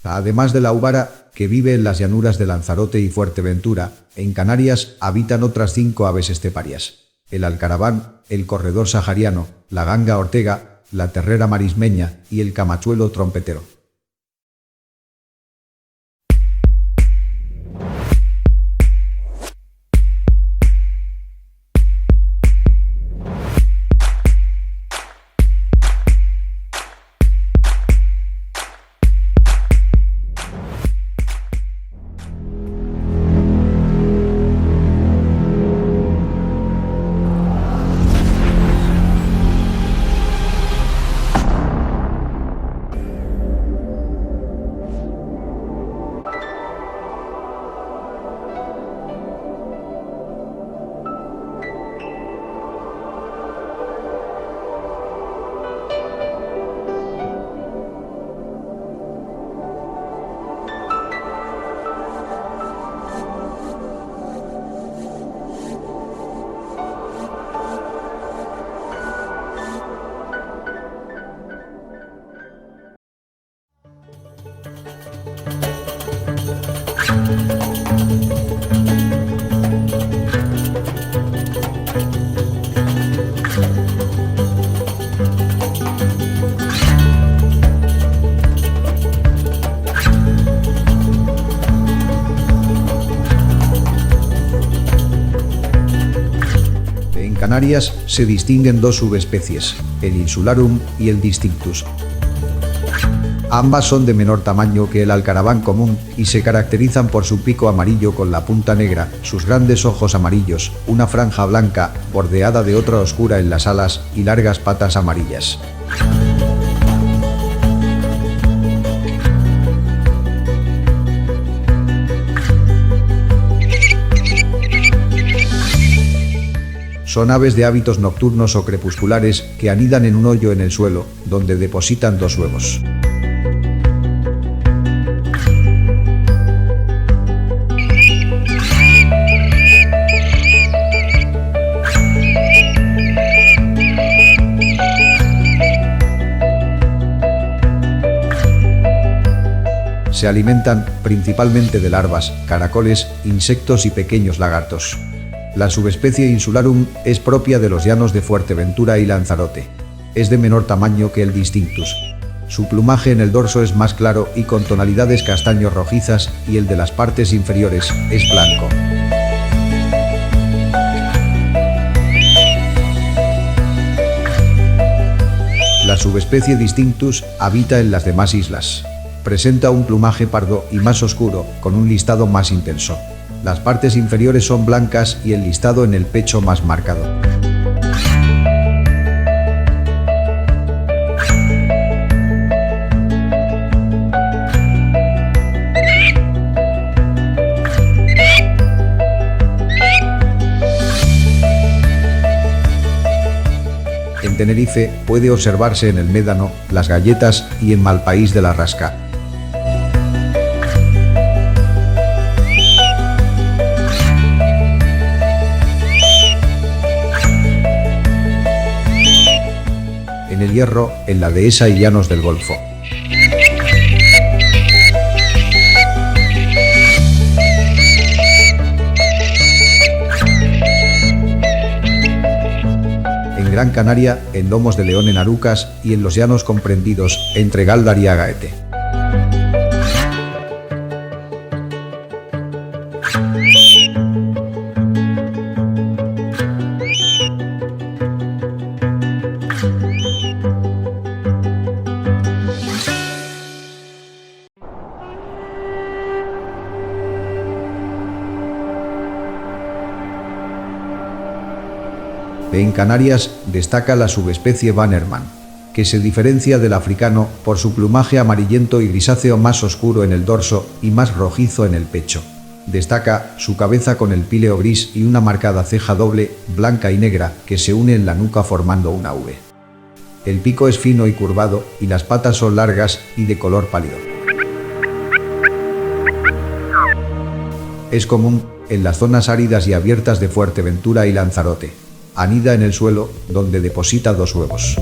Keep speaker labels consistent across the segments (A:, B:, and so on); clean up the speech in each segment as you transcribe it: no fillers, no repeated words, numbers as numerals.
A: Además de la úvara, que vive en las llanuras de Lanzarote y Fuerteventura, en Canarias habitan otras 5 aves esteparias: el alcaraván, el corredor sahariano, la ganga ortega, la terrera marismeña y el camachuelo trompetero. En Canarias se distinguen 2 subespecies, el insularum y el distinctus. Ambas son de menor tamaño que el alcaraván común y se caracterizan por su pico amarillo con la punta negra, sus grandes ojos amarillos, una franja blanca, bordeada de otra oscura en las alas y largas patas amarillas. Son aves de hábitos nocturnos o crepusculares que anidan en un hoyo en el suelo, donde depositan 2 huevos. Se alimentan principalmente de larvas, caracoles, insectos y pequeños lagartos. La subespecie insularum es propia de los llanos de Fuerteventura y Lanzarote. Es de menor tamaño que el distinctus. Su plumaje en el dorso es más claro y con tonalidades castaño rojizas, y el de las partes inferiores es blanco. La subespecie distinctus habita en las demás islas. Presenta un plumaje pardo y más oscuro, con un listado más intenso. Las partes inferiores son blancas y el listado en el pecho más marcado. En Tenerife puede observarse en el Médano, Las Galletas y en Malpaís de la Rasca. En el Hierro, en la Dehesa y llanos del Golfo. En Gran Canaria, en lomos de león en Arucas y en los llanos comprendidos entre Gáldar y Agaete. En Canarias destaca la subespecie Bannerman, que se diferencia del africano por su plumaje amarillento y grisáceo más oscuro en el dorso y más rojizo en el pecho. Destaca su cabeza con el píleo gris y una marcada ceja doble, blanca y negra, que se une en la nuca formando una V. El pico es fino y curvado, y las patas son largas y de color pálido. Es común en las zonas áridas y abiertas de Fuerteventura y Lanzarote. Anida en el suelo, donde deposita 2 huevos.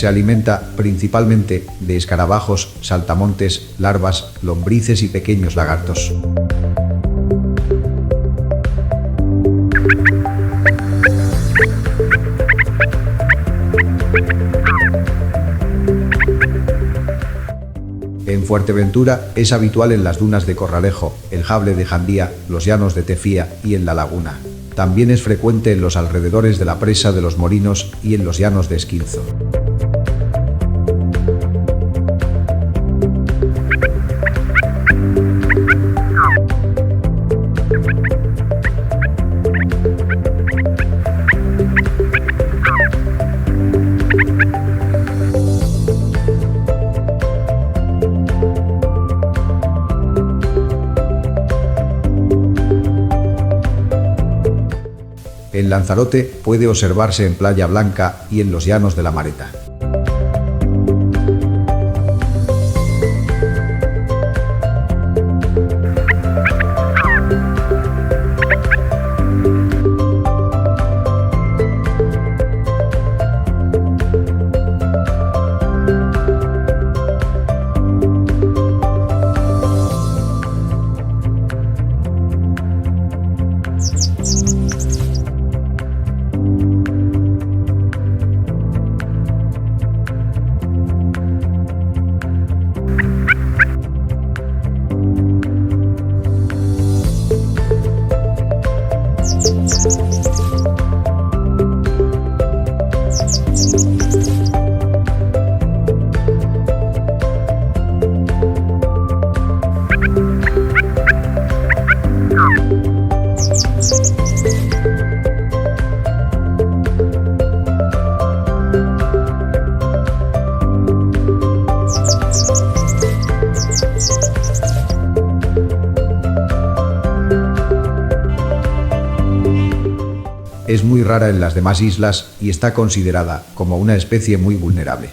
A: Se alimenta principalmente de escarabajos, saltamontes, larvas, lombrices y pequeños lagartos. En Fuerteventura es habitual en las dunas de Corralejo, el Jable de Jandía, los llanos de Tefía y en la laguna. También es frecuente en los alrededores de la presa de los Molinos y en los llanos de Esquinzo. En Lanzarote puede observarse en Playa Blanca y en los llanos de la Mareta. Es muy rara en las demás islas y está considerada como una especie muy vulnerable.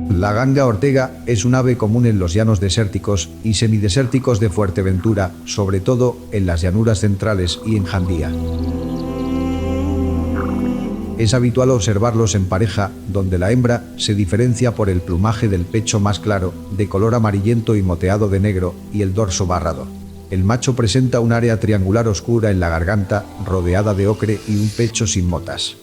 A: La ganga ortega es un ave común en los llanos desérticos y semidesérticos de Fuerteventura, sobre todo en las llanuras centrales y en Jandía. Es habitual observarlos en pareja, donde la hembra se diferencia por el plumaje del pecho más claro, de color amarillento y moteado de negro, y el dorso barrado. El macho presenta un área triangular oscura en la garganta, rodeada de ocre y un pecho sin motas.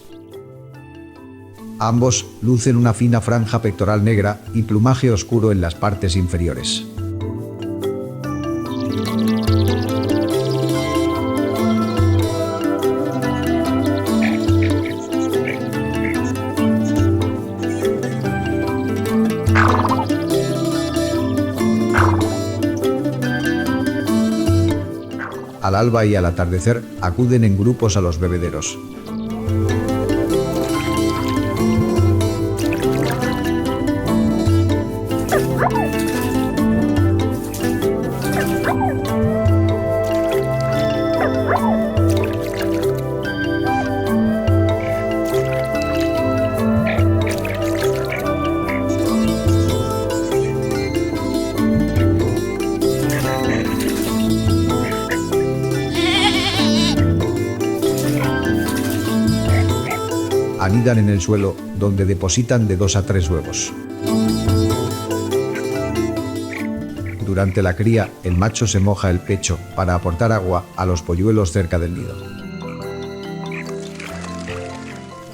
A: Ambos lucen una fina franja pectoral negra y plumaje oscuro en las partes inferiores. Al alba y al atardecer acuden en grupos a los bebederos. Anidan en el suelo, donde depositan de 2 a 3 huevos. Durante la cría, el macho se moja el pecho para aportar agua a los polluelos cerca del nido.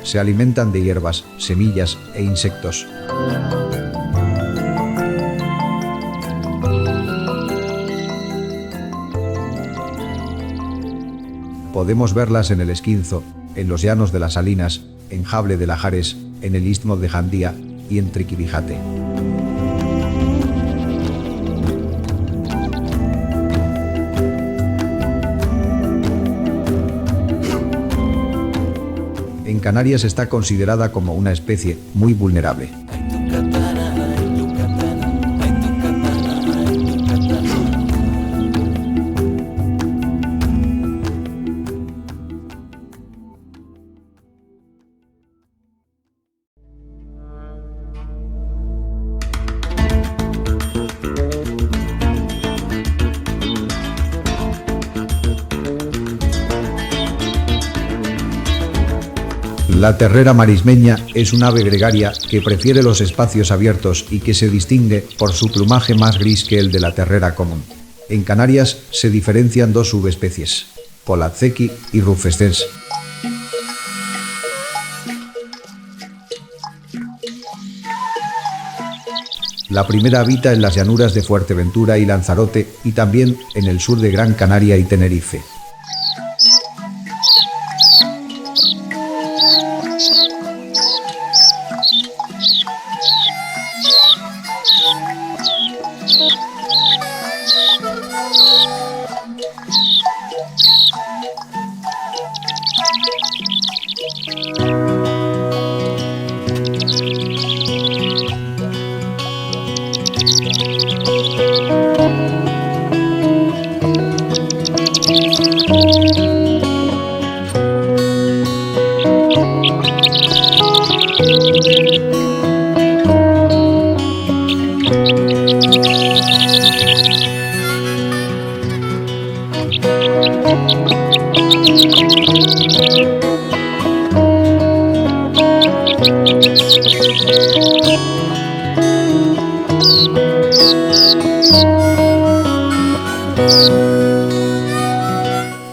A: Se alimentan de hierbas, semillas e insectos. Podemos verlas en el Esquinzo, en los llanos de las Salinas, en Jable de Lajares en el istmo de Jandía y en Triquibijate. En Canarias está considerada como una especie muy vulnerable. La terrera marismeña es un ave gregaria que prefiere los espacios abiertos y que se distingue por su plumaje más gris que el de la terrera común. En Canarias se diferencian dos subespecies, Polatzeki y rufescens. La primera habita en las llanuras de Fuerteventura y Lanzarote y también en el sur de Gran Canaria y Tenerife.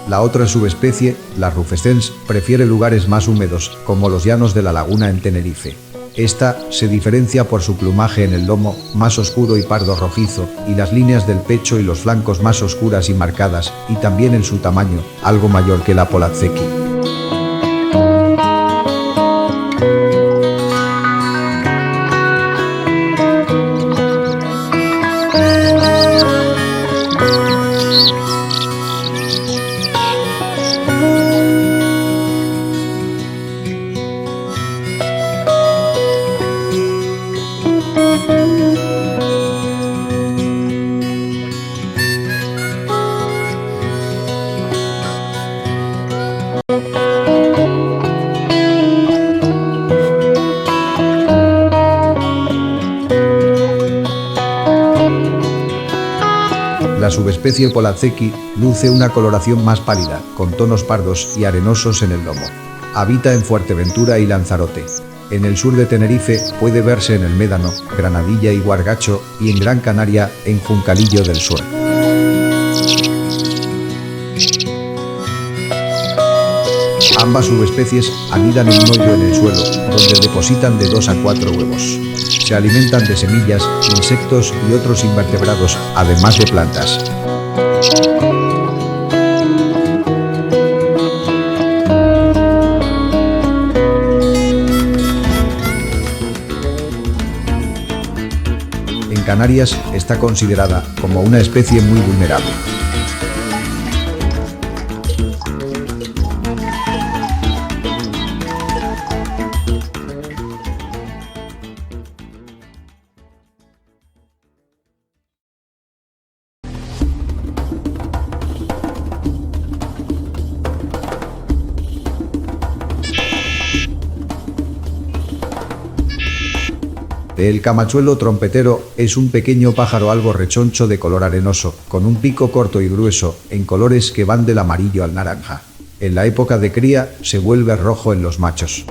A: La otra subespecie, la rufescens, prefiere lugares más húmedos, como los llanos de la laguna en Tenerife. Esta se diferencia por su plumaje en el lomo, más oscuro y pardo rojizo, y las líneas del pecho y los flancos más oscuras y marcadas, y también en su tamaño, algo mayor que la Polatzeki. La subespecie Polatzeki luce una coloración más pálida, con tonos pardos y arenosos en el lomo. Habita en Fuerteventura y Lanzarote. En el sur de Tenerife puede verse en el Médano, Granadilla y Guargacho, y en Gran Canaria, en Juncalillo del Sur. Ambas subespecies anidan en un hoyo en el suelo, donde depositan de 2 a 4 huevos. Se alimentan de semillas, insectos y otros invertebrados, además de plantas. En Canarias está considerada como una especie muy vulnerable. El camachuelo trompetero es un pequeño pájaro algo rechoncho de color arenoso, con un pico corto y grueso, en colores que van del amarillo al naranja. En la época de cría se vuelve rojo en los machos.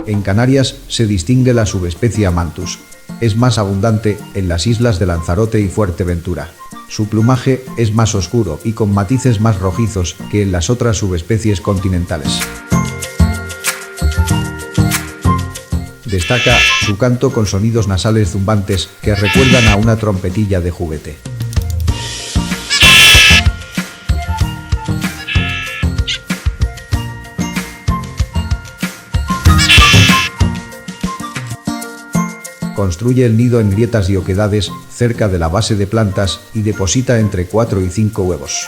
A: En Canarias se distingue la subespecie Amanthus. Es más abundante en las islas de Lanzarote y Fuerteventura. Su plumaje es más oscuro y con matices más rojizos que en las otras subespecies continentales. Destaca su canto con sonidos nasales zumbantes que recuerdan a una trompetilla de juguete. Construye el nido en grietas y oquedades cerca de la base de plantas y deposita entre 4 y 5 huevos.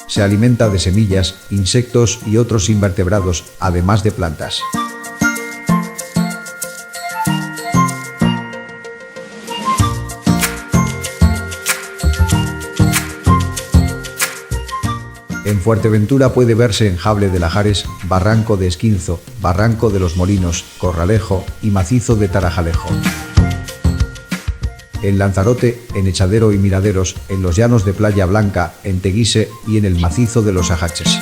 A: Se alimenta de semillas, insectos y otros invertebrados, además de plantas. En Fuerteventura puede verse enjable de Lajares, barranco de Esquinzo, barranco de los Molinos, Corralejo y macizo de Tarajalejo. En Lanzarote, en Echadero y Miraderos, en los llanos de Playa Blanca, en Teguise y en el macizo de los Ajaches.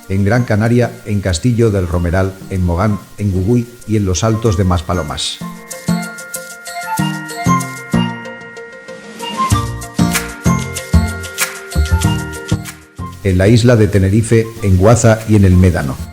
A: En Gran Canaria, en Castillo del Romeral, en Mogán, en Guguy y en los Altos de Maspalomas. En la isla de Tenerife, en Guaza y en el Médano.